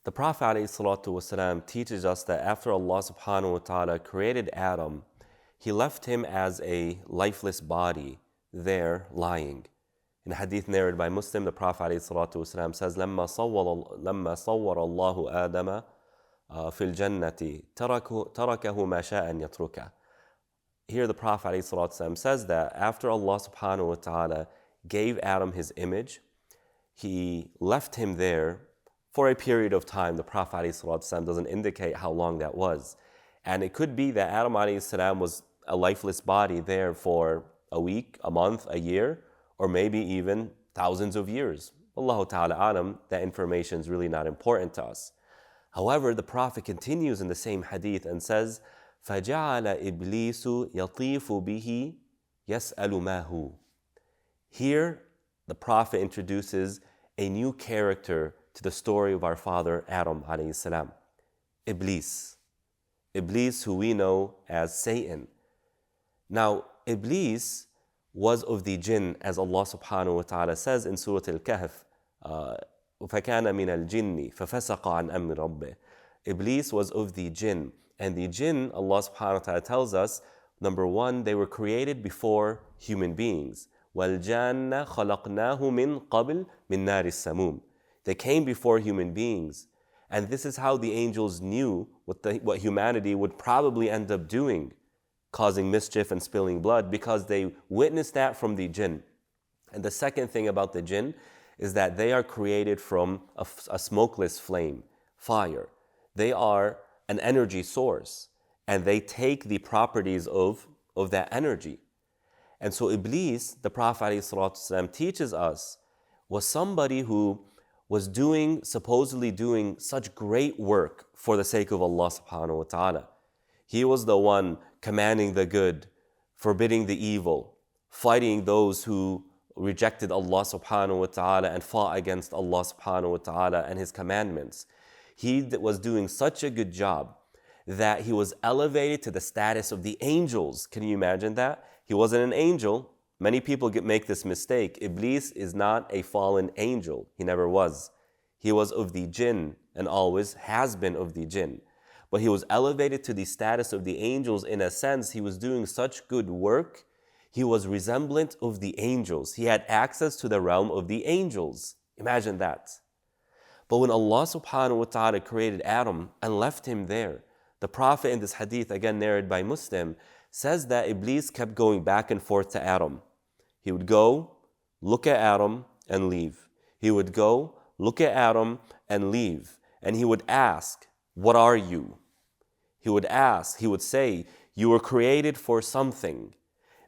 The Prophet ﷺ teaches us that after Allah subhanahu wa ta'ala created Adam, He left him as a lifeless body there lying. In a hadith narrated by Muslim, the Prophet ﷺ says, لما صور الله آدم في الجنة تركه ما شاء أن يتركه. Here the Prophet ﷺ says that after Allah subhanahu wa ta'ala gave Adam his image, He left him there for a period of time. The Prophet ﷺ doesn't indicate how long that was. And it could be that Adam ﷺ was a lifeless body there for a week, a month, a year, or maybe even thousands of years. Allahu ta'ala alam, that information is really not important to us. However, the Prophet continues in the same hadith and says, فَجَعَلَ إِبْلِيسُ يَطِيفُ بِهِ يَسْأَلُ مَا هُ. Here, the Prophet introduces a new character to the story of our father Adam alayhi salam. Iblis. Iblis, who we know as Satan. Now, Iblis was of the jinn, as Allah subhanahu wa ta'ala says in Surah Al-Kahf, فَكَانَ مِنَ الْجِنِّ فَفَسَقَ عَنْ أَمْرِ رَبِّهِ. Iblis was of the jinn. And the jinn, Allah subhanahu wa ta'ala tells us, number one, they were created before human beings. وَالْجَانَّ خَلَقْنَاهُ مِنْ قَبْلِ مِنْ نَارِ السَّمُومِ. They came before human beings. And this is how the angels knew what humanity would probably end up doing, causing mischief and spilling blood, because they witnessed that from the jinn. And the second thing about the jinn is that they are created from a smokeless flame, fire. They are an energy source, and they take the properties of that energy. And so Iblis, the Prophet ﷺ teaches us, was somebody who was supposedly doing such great work for the sake of Allah subhanahu wa ta'ala. He was the one commanding the good, forbidding the evil, fighting those who rejected Allah subhanahu wa ta'ala and fought against Allah subhanahu wa ta'ala and His commandments. He was doing such a good job that he was elevated to the status of the angels. Can you imagine that? He wasn't an angel. Many people make this mistake. Iblis is not a fallen angel. He never was. He was of the jinn and always has been of the jinn. But he was elevated to the status of the angels in a sense. He was doing such good work. He was resemblant of the angels. He had access to the realm of the angels. Imagine that. But when Allah subhanahu wa ta'ala created Adam and left him there, the Prophet in this hadith, again narrated by Muslim, says that Iblis kept going back and forth to Adam. He would go, look at Adam, and leave. He would go, look at Adam, and leave. And he would ask, "What are you?" He would ask, he would say, "You were created for something."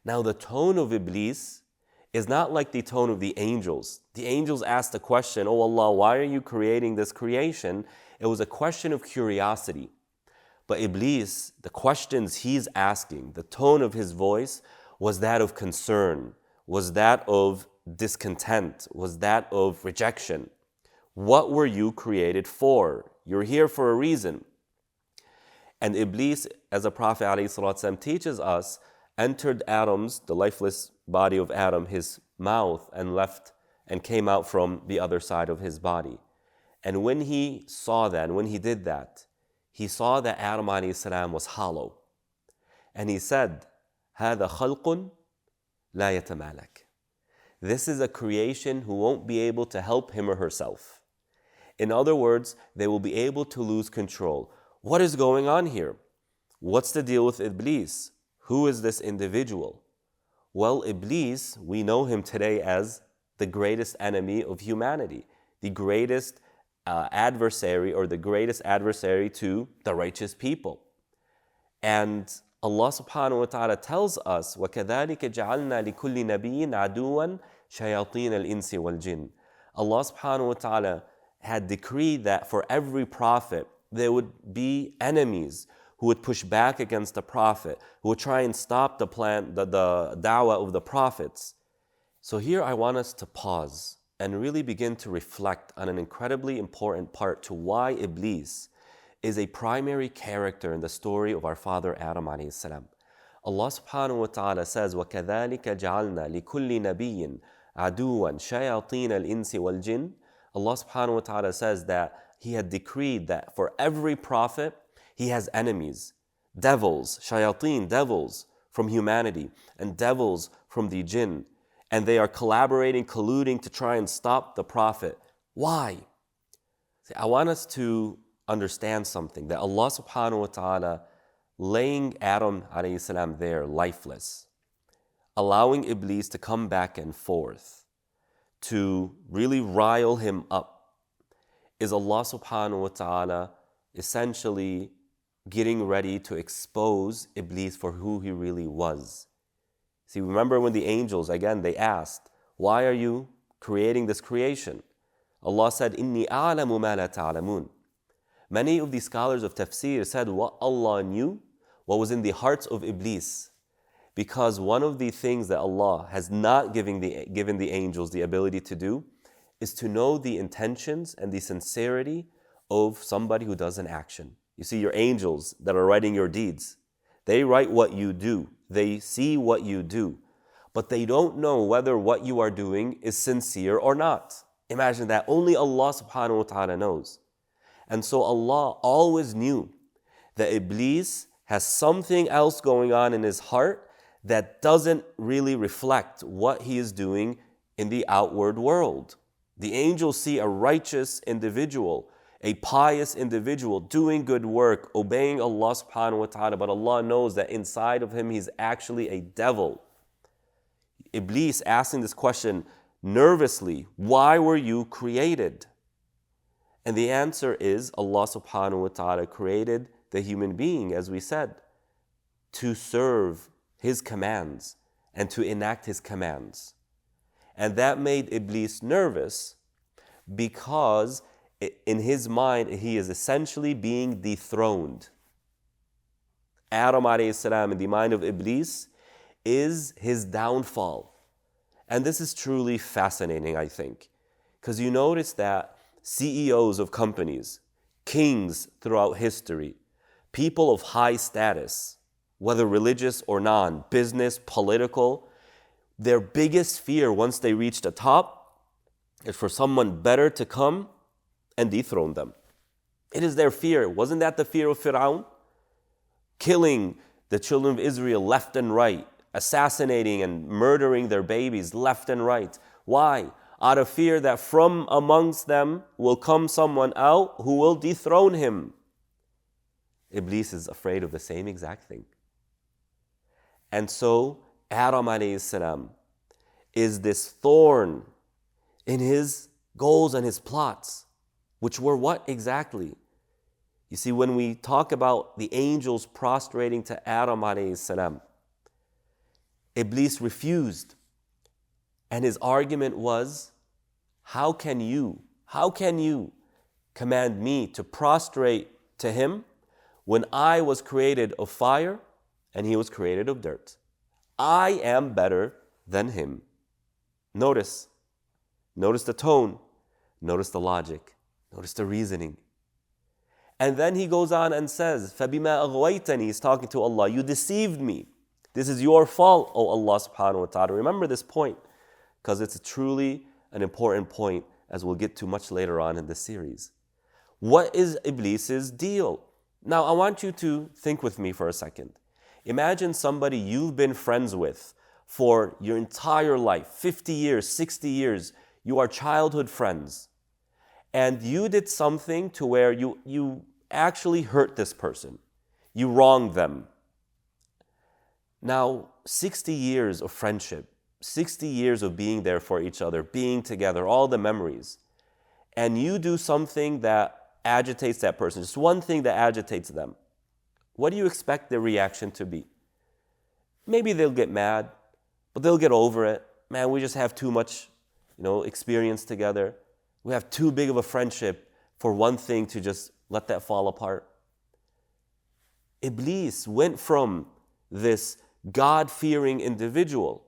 Now the tone of Iblis is not like the tone of the angels. The angels asked the question, "Oh Allah, why are you creating this creation?" It was a question of curiosity. But Iblis, the questions he's asking, the tone of his voice was that of concern, was that of discontent, was that of rejection. What were you created for? You're here for a reason. And Iblis, as the Prophet ﷺ teaches us, entered Adam's, the lifeless body of Adam, his mouth, and left and came out from the other side of his body. And when he saw that, and when he did that, he saw that Adam ﷺ was hollow. And he said, هَذَا خَلْقٌ لَا يَتَمَالَكَ. This is a creation who won't be able to help him or herself. In other words, they will be able to lose control. What is going on here? What's the deal with Iblis? Who is this individual? Well, Iblis, we know him today as the greatest enemy of humanity, the greatest adversary, or the greatest adversary to the righteous people. And Allah subhanahu wa ta'ala tells us, وَكَذَلِكَ جَعَلْنَا لِكُلِّ نَبِيٍّ عَدُوًا شَيَاطِينَ الْإِنسِ وَالْجِنِّ. Allah subhanahu wa ta'ala had decreed that for every prophet there would be enemies who would push back against the prophet, who would try and stop the da'wah of the prophets. So here I want us to pause and really begin to reflect on an incredibly important part to why Iblis is a primary character in the story of our father Adam alayhi salam. Allah subhanahu wa ta'ala says, وَكَذَلِكَ جَعَلْنَا لِكُلِّ نَبِيٍّ عَدُوًا شَيَاطِينَ الْإِنسِ وَالْجِنِّ. Allah subhanahu wa ta'ala says that He had decreed that for every prophet, he has enemies, devils, shayateen, devils from humanity, and devils from the jinn. And they are collaborating, colluding to try and stop the prophet. Why? See, I want us to understand something, that Allah subhanahu wa ta'ala laying Adam alayhi salam there lifeless, allowing Iblis to come back and forth to really rile him up, is Allah subhanahu wa ta'ala essentially getting ready to expose Iblis for who he really was. See, remember when the angels, again, they asked, why are you creating this creation? Allah said, Inni a'lamu ma la ta'lamun. Many of the scholars of tafsir said what Allah knew, what was in the hearts of Iblis. Because one of the things that Allah has not given the angels the ability to do is to know the intentions and the sincerity of somebody who does an action. You see, your angels that are writing your deeds, they write what you do. They see what you do. But they don't know whether what you are doing is sincere or not. Imagine that. Only Allah subhanahu wa ta'ala knows. And so Allah always knew that Iblis has something else going on in his heart that doesn't really reflect what he is doing in the outward world. The angels see a righteous individual, a pious individual, doing good work, obeying Allah subhanahu wa ta'ala, but Allah knows that inside of him he's actually a devil. Iblis asking this question nervously, why were you created? And the answer is Allah subhanahu wa ta'ala created the human being, as we said, to serve His commands and to enact His commands. And that made Iblis nervous because in his mind he is essentially being dethroned. Adam alayhi salam in the mind of Iblis is his downfall. And this is truly fascinating, I think, because you notice that CEOs of companies, kings throughout history, people of high status, whether religious or non, business, political, their biggest fear once they reach the top is for someone better to come and dethrone them. It is their fear. Wasn't that the fear of Fir'aun? Killing the children of Israel left and right, assassinating and murdering their babies left and right. Why? Out of fear that from amongst them will come someone out who will dethrone him. Iblis is afraid of the same exact thing. And so Adam alayhi salam is this thorn in his goals and his plots, which were what exactly? You see, when we talk about the angels prostrating to Adam alayhi salam, Iblis refused. And his argument was, how can you command me to prostrate to him when I was created of fire and he was created of dirt? I am better than him. Notice the tone, notice the logic, notice the reasoning. And then he goes on and says, فَبِمَا أَغْوَيْتَنِي, he's talking to Allah, you deceived me. This is your fault, O Allah subhanahu wa ta'ala. Remember this point, because it's truly an important point, as we'll get to much later on in this series. What is Iblis's deal? Now, I want you to think with me for a second. Imagine somebody you've been friends with for your entire life, 50 years, 60 years. You are childhood friends. And you did something to where you actually hurt this person. You wronged them. Now, 60 years of friendship, 60 years of being there for each other, being together, all the memories, and you do something that agitates that person, just one thing that agitates them, what do you expect their reaction to be? Maybe they'll get mad, but they'll get over it. Man, we just have too much, experience together. We have too big of a friendship for one thing to just let that fall apart. Iblis went from this God-fearing individual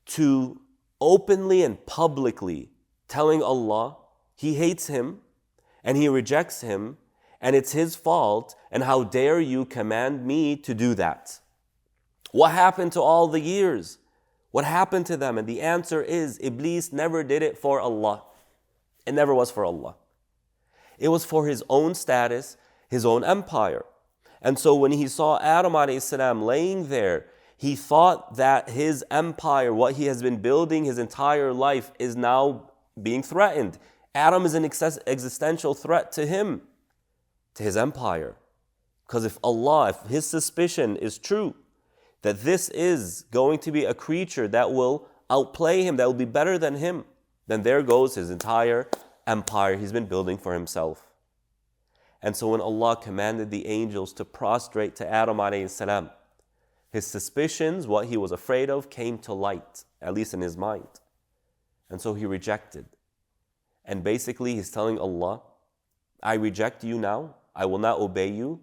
to openly and publicly telling Allah he hates him and he rejects him and it's his fault, and how dare you command me to do that? What happened to all the years? What happened to them? And the answer is, Iblis never did it for Allah. It never was for Allah. It was for his own status, his own empire. And so when he saw Adam alayhi salam laying there, he thought that his empire, what he has been building his entire life, is now being threatened. Adam is an existential threat to him, to his empire. Because if his suspicion is true, that this is going to be a creature that will outplay him, that will be better than him, then there goes his entire empire he's been building for himself. And so when Allah commanded the angels to prostrate to Adam alayhi salam, his suspicions, what he was afraid of, came to light, at least in his mind. And so he rejected. And basically he's telling Allah, I reject you now, I will not obey you,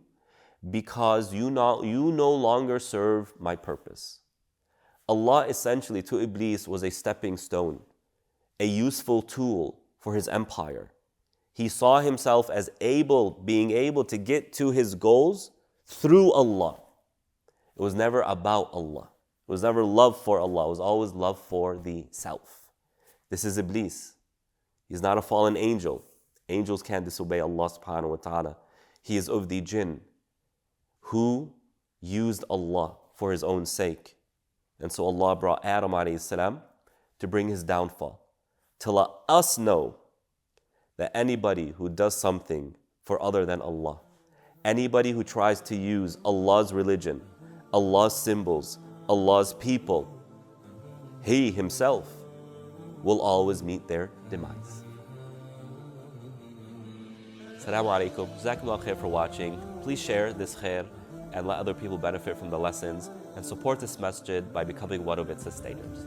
because you no longer serve my purpose. Allah essentially to Iblis was a stepping stone, a useful tool for his empire. He saw himself as being able to get to his goals through Allah. It was never about Allah. It was never love for Allah. It was always love for the self. This is Iblis. He's not a fallen angel. Angels can't disobey Allah subhanahu wa ta'ala. He is of the jinn who used Allah for his own sake. And so Allah brought Adam alayhi salam to bring his downfall, to let us know that anybody who does something for other than Allah, anybody who tries to use Allah's religion, Allah's symbols, Allah's people, he himself will always meet their demise. Assalamu alaikum. Jazakumullah khair for watching. Please share this khair and let other people benefit from the lessons, and support this masjid by becoming one of its sustainers.